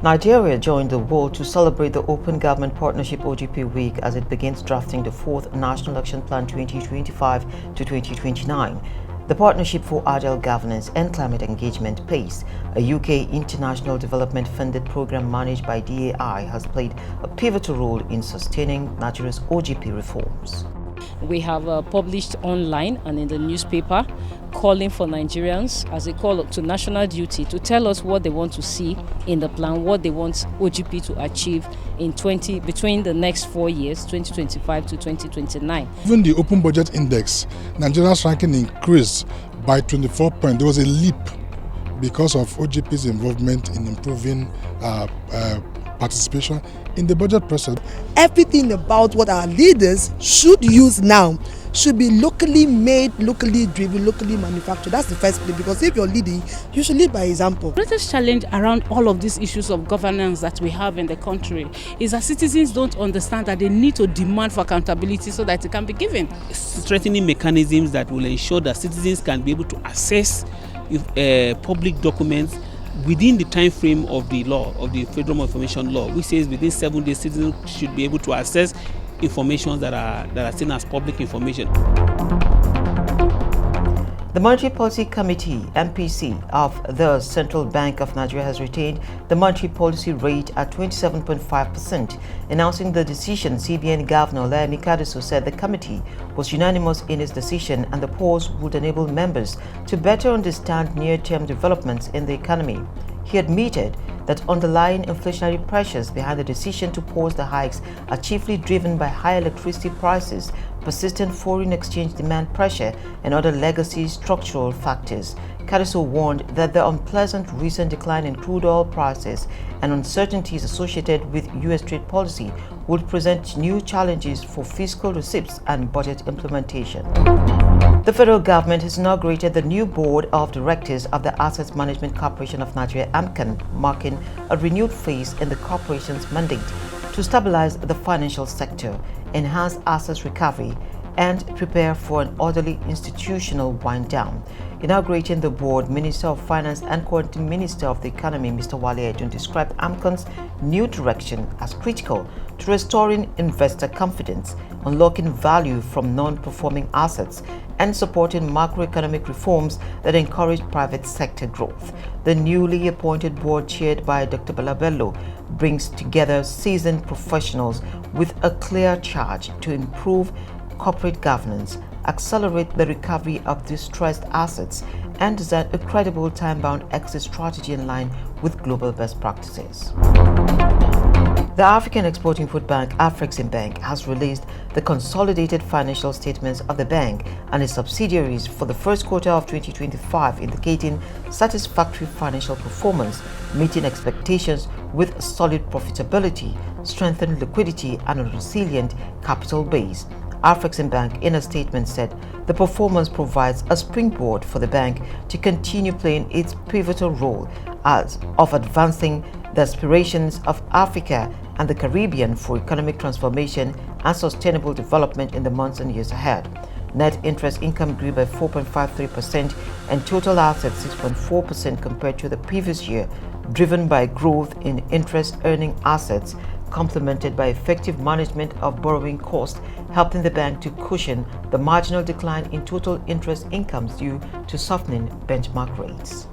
Nigeria joined the world to celebrate the Open Government Partnership OGP Week as it begins drafting the 4th National Action Plan 2025 to 2029. The Partnership for Agile Governance and Climate Engagement PACE, a UK international development funded program managed by DAI, has played a pivotal role in sustaining Nigeria's OGP reforms. We have published online and in the newspaper calling for Nigerians as a call to national duty to tell us what they want to see in the plan, what they want OGP to achieve in between the next 4 years, 2025 to 2029. Even the Open Budget Index, Nigeria's ranking increased by 24 points. There was a leap because of OGP's involvement in improving participation in the budget process. Everything about what our leaders should use now should be locally made, locally driven, locally manufactured. That's the first place, because if you're leading, you should lead by example. The greatest challenge around all of these issues of governance that we have in the country is that citizens don't understand that they need to demand for accountability so that it can be given. Strengthening mechanisms that will ensure that citizens can be able to access public documents within the time frame of the law, of the Freedom of Information Law, which says within 7 days citizens should be able to access information that are seen as public information. The Monetary Policy Committee, MPC, of the Central Bank of Nigeria has retained the monetary policy rate at 27.5%. Announcing the decision, CBN Governor Olayemi Kadiso said the committee was unanimous in its decision and the pause would enable members to better understand near-term developments in the economy. He admitted that underlying inflationary pressures behind the decision to pause the hikes are chiefly driven by high electricity prices, persistent foreign exchange demand pressure, and other legacy structural factors. Kadiso warned that the unpleasant recent decline in crude oil prices and uncertainties associated with U.S. trade policy would present new challenges for fiscal receipts and budget implementation. The federal government has inaugurated the new board of directors of the Asset Management Corporation of Nigeria, AMCON, marking a renewed phase in the corporation's mandate to stabilize the financial sector, enhance asset recovery, and prepare for an orderly institutional wind-down. Inaugurating the board, Minister of Finance and Coordinating Minister of the Economy, Mr. Wale Edun, described AMCON's new direction as critical to restoring investor confidence, unlocking value from non-performing assets, and supporting macroeconomic reforms that encourage private sector growth. The newly appointed board, chaired by Dr. Bala Bello, brings together seasoned professionals with a clear charge to improve corporate governance, accelerate the recovery of distressed assets, and design a credible time-bound exit strategy in line with global best practices. The African Exporting Food Bank, Afreximbank, has released the consolidated financial statements of the bank and its subsidiaries for the first quarter of 2025, indicating satisfactory financial performance, meeting expectations with solid profitability, strengthened liquidity, and a resilient capital base. Afreximbank, in a statement, said the performance provides a springboard for the bank to continue playing its pivotal role of advancing the aspirations of Africa and the Caribbean for economic transformation and sustainable development in the months and years ahead. Net interest income grew by 4.53% and total assets 6.4% compared to the previous year, driven by growth in interest-earning assets, complemented by effective management of borrowing costs, helping the bank to cushion the marginal decline in total interest incomes due to softening benchmark rates.